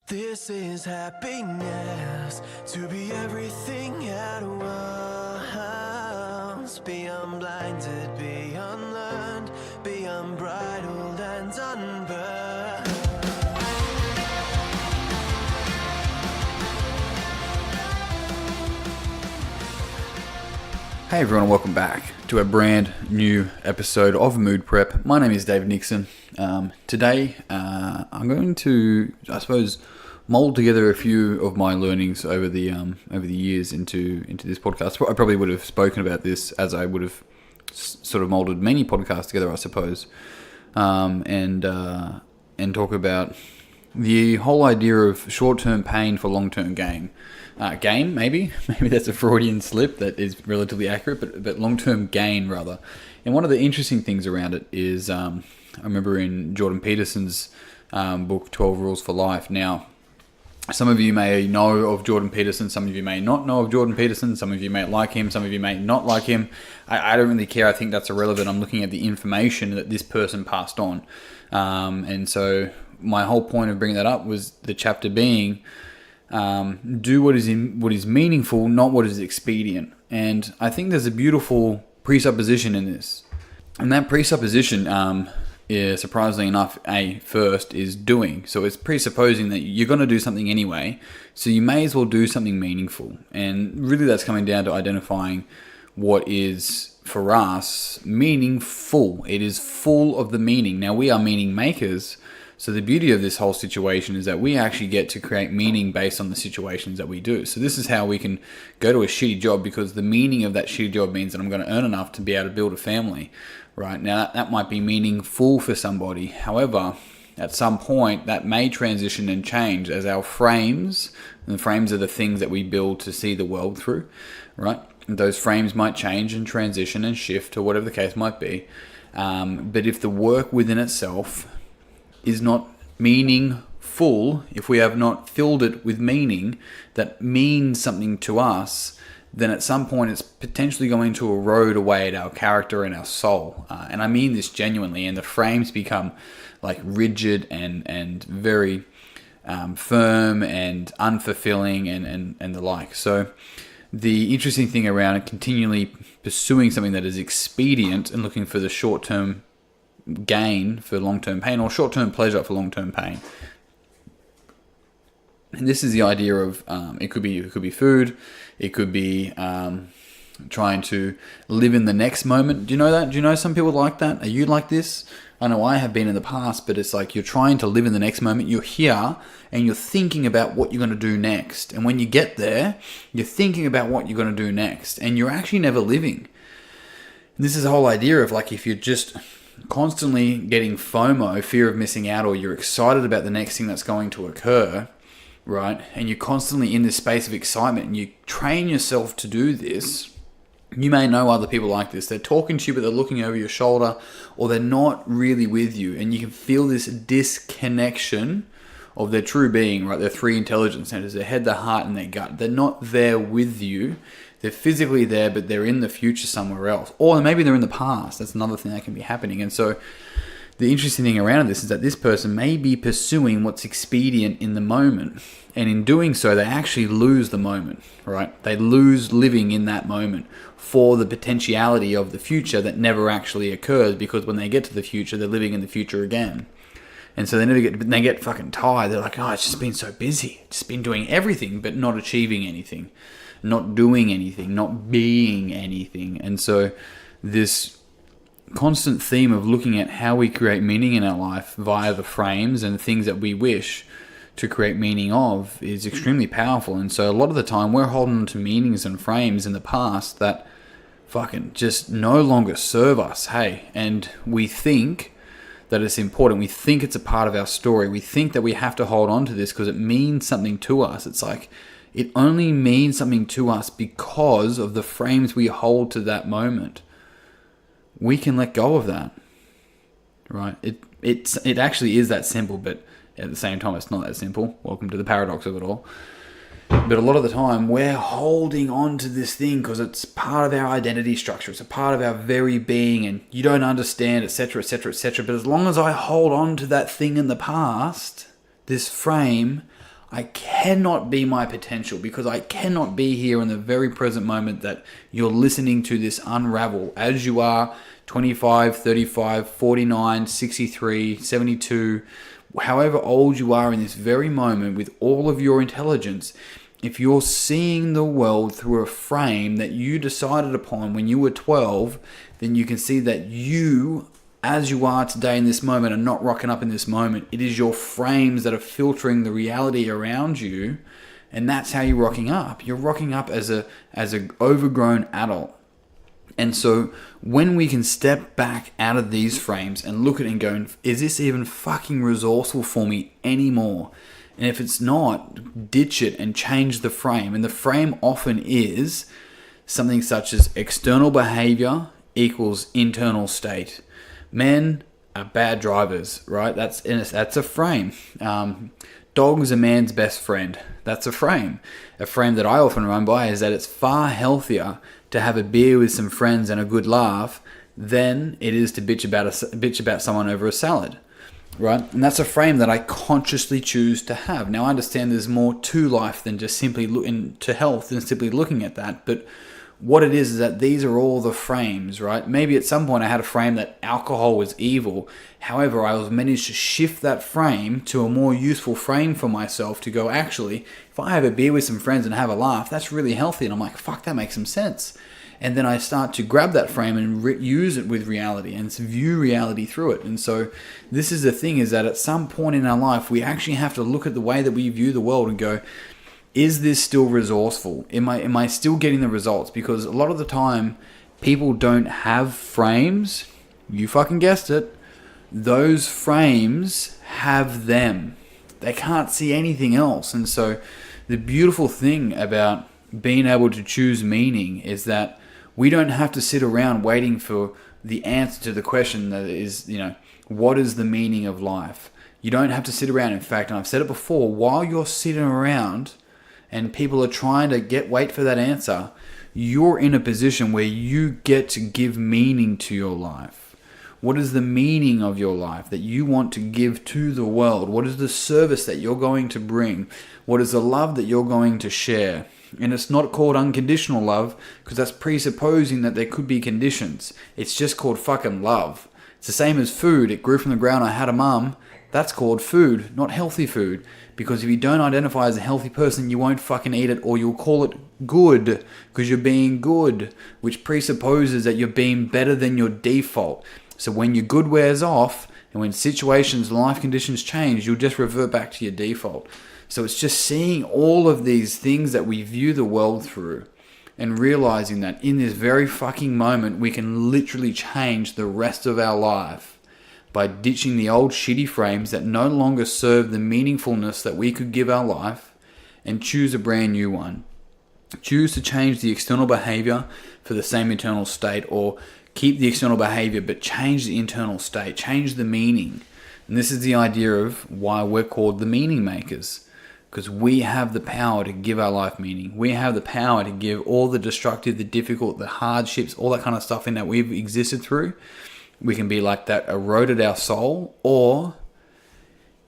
This is happiness, to be everything at once. Be unblinded, be unlearned, be unbridled and unburned. Hey everyone, and welcome back to a brand new episode of Mood Prep. My name is David Nixon. Today, I'm going to, mold together a few of my learnings over the years into this podcast. I probably would have spoken about this as I would have sort of molded many podcasts together, I suppose, and talk about the whole idea of short-term pain for long-term gain. Maybe that's a Freudian slip that is relatively accurate, but long-term gain rather. And one of the interesting things around it is, I remember in Jordan Peterson's book, 12 Rules for Life. Now, some of you may know of Jordan Peterson, some of you may not know of Jordan Peterson, some of you may like him, some of you may not like him. I don't really care. I think that's irrelevant. I'm looking at the information that this person passed on. And so my whole point of bringing that up was the chapter being, do what is meaningful, not what is expedient. And I think there's a beautiful presupposition in this. And that presupposition, surprisingly enough, first is doing. So it's presupposing that you're going to do something anyway, so you may as well do something meaningful. And really that's coming down to identifying what is, for us, meaningful. It is full of the meaning. Now, we are meaning makers, so the beauty of this whole situation is that we actually get to create meaning based on the situations that we do. So this is how we can go to a shitty job, because the meaning of that shitty job means that I'm going to earn enough to be able to build a family. Right now, that might be meaningful for somebody. However, at some point, that may transition and change as our frames, and the frames are the things that we build to see the world through, right? And those frames might change and transition and shift, or whatever the case might be. But if the work within itself is not meaningful, if we have not filled it with meaning that means something to us, then at some point it's potentially going to erode away at our character and our soul. And I mean this genuinely, and the frames become like rigid and very firm and unfulfilling and the like. So the interesting thing around it, continually pursuing something that is expedient and looking for the short-term gain for long-term pain, or short-term pleasure for long-term pain. And this is the idea of it could be food, it could be trying to live in the next moment. Do you know that? Do you know some people like that? Are you like this? I know I have been in the past, but it's like you're trying to live in the next moment. You're here and you're thinking about what you're going to do next. And when you get there, you're thinking about what you're going to do next, and you're actually never living. And this is the whole idea of, like, if you're just constantly getting FOMO, fear of missing out, or you're excited about the next thing that's going to occur, right? And you're constantly in this space of excitement, and you train yourself to do this. You may know other people like this. They're talking to you, but they're looking over your shoulder, or they're not really with you. And you can feel this disconnection of their true being, right? Their three intelligence centers, their head, their heart, and their gut. They're not there with you. They're physically there, but they're in the future somewhere else. Or maybe they're in the past. That's another thing that can be happening. And so the interesting thing around this is that this person may be pursuing what's expedient in the moment. And in doing so, they actually lose the moment, right? They lose living in that moment for the potentiality of the future that never actually occurs, because when they get to the future, they're living in the future again. And so they get fucking tired. They're like, oh, it's just been so busy. It's just been doing everything, but not achieving anything. Not doing anything, not being anything. And so this constant theme of looking at how we create meaning in our life via the frames and things that we wish to create meaning of is extremely powerful. And so a lot of the time we're holding on to meanings and frames in the past that fucking just no longer serve us, hey? And we think that it's important. We think it's a part of our story. We think that we have to hold on to this because it means something to us. It's like, it only means something to us because of the frames we hold to that moment. We can let go of that, right? It actually is that simple, but at the same time, it's not that simple. Welcome to the paradox of it all. But a lot of the time, we're holding on to this thing because it's part of our identity structure. It's a part of our very being, and you don't understand, etc., etc., etc. But as long as I hold on to that thing in the past, this frame, I cannot be my potential, because I cannot be here in the very present moment that you're listening to this unravel as you are 25, 35, 49, 63, 72, however old you are in this very moment with all of your intelligence. If you're seeing the world through a frame that you decided upon when you were 12, then you can see that you, as you are today in this moment, are not rocking up in this moment. It is your frames that are filtering the reality around you, and that's how you're rocking up. You're rocking up as a overgrown adult. And so when we can step back out of these frames and look at it and go, is this even fucking resourceful for me anymore? And if it's not, ditch it and change the frame. And the frame often is something such as external behavior equals internal state. Men are bad drivers, right? That's a frame. Dog's a man's best friend. That's a frame. A frame that I often run by is that it's far healthier to have a beer with some friends and a good laugh than it is to bitch about someone over a salad, right? And that's a frame that I consciously choose to have. Now, I understand there's more to life than just simply looking to health and simply looking at that, but what it is that these are all the frames, right? Maybe at some point I had a frame that alcohol was evil. However, I was managed to shift that frame to a more useful frame for myself to go, actually, if I have a beer with some friends and have a laugh, that's really healthy. And I'm like, fuck, that makes some sense. And then I start to grab that frame and use it with reality and view reality through it. And so this is the thing, is that at some point in our life, we actually have to look at the way that we view the world and go, is this still resourceful? Am I still getting the results? Because a lot of the time, people don't have frames. You fucking guessed it. Those frames have them. They can't see anything else. And so the beautiful thing about being able to choose meaning is that we don't have to sit around waiting for the answer to the question that is, what is the meaning of life? You don't have to sit around. In fact, and I've said it before, while you're sitting around and people are trying to wait for that answer, you're in a position where you get to give meaning to your life. What is the meaning of your life that you want to give to the world? What is the service that you're going to bring? What is the love that you're going to share? And it's not called unconditional love, because that's presupposing that there could be conditions. It's just called fucking love. It's the same as food. It grew from the ground. I had a mum. That's called food, not healthy food. Because if you don't identify as a healthy person, you won't fucking eat it, or you'll call it good because you're being good, which presupposes that you're being better than your default. So when your good wears off and when situations, life conditions change, you'll just revert back to your default. So it's just seeing all of these things that we view the world through and realizing that in this very fucking moment, we can literally change the rest of our life by ditching the old shitty frames that no longer serve the meaningfulness that we could give our life and choose a brand new one. Choose to change the external behavior for the same internal state, or keep the external behavior but change the internal state, change the meaning. And this is the idea of why we're called the meaning makers, because we have the power to give our life meaning. We have the power to give all the destructive, the difficult, the hardships, all that kind of stuff in that we've existed through. We can be like that eroded our soul, or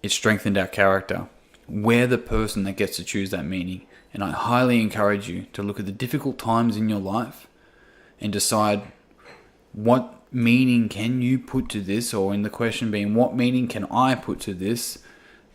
it strengthened our character. We're the person that gets to choose that meaning. And I highly encourage you to look at the difficult times in your life and decide, what meaning can you put to this? Or in the question being, what meaning can I put to this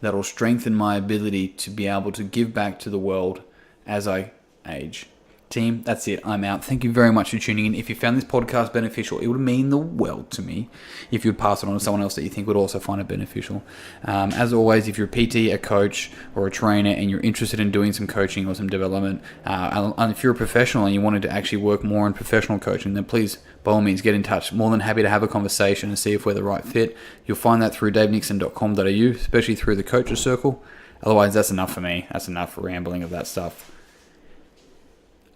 that'll strengthen my ability to be able to give back to the world as I age? Team, that's it. I'm out. Thank you very much for tuning in. If you found this podcast beneficial, it would mean the world to me if you would pass it on to someone else that you think would also find it beneficial. As always, if you're a PT, a coach, or a trainer, and you're interested in doing some coaching or some development, and if you're a professional and you wanted to actually work more in professional coaching, then please, by all means, get in touch. More than happy to have a conversation and see if we're the right fit. You'll find that through davenixon.com.au, especially through the Coaches Circle. Otherwise, that's enough for me. That's enough for rambling of that stuff.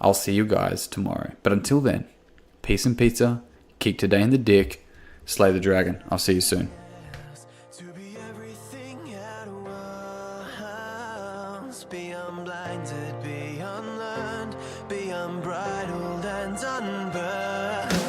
I'll see you guys tomorrow. But until then, peace and pizza, kick today in the dick, slay the dragon. I'll see you soon. To be everything at once, be unblinded, be unlearned, be unbridled and unburned.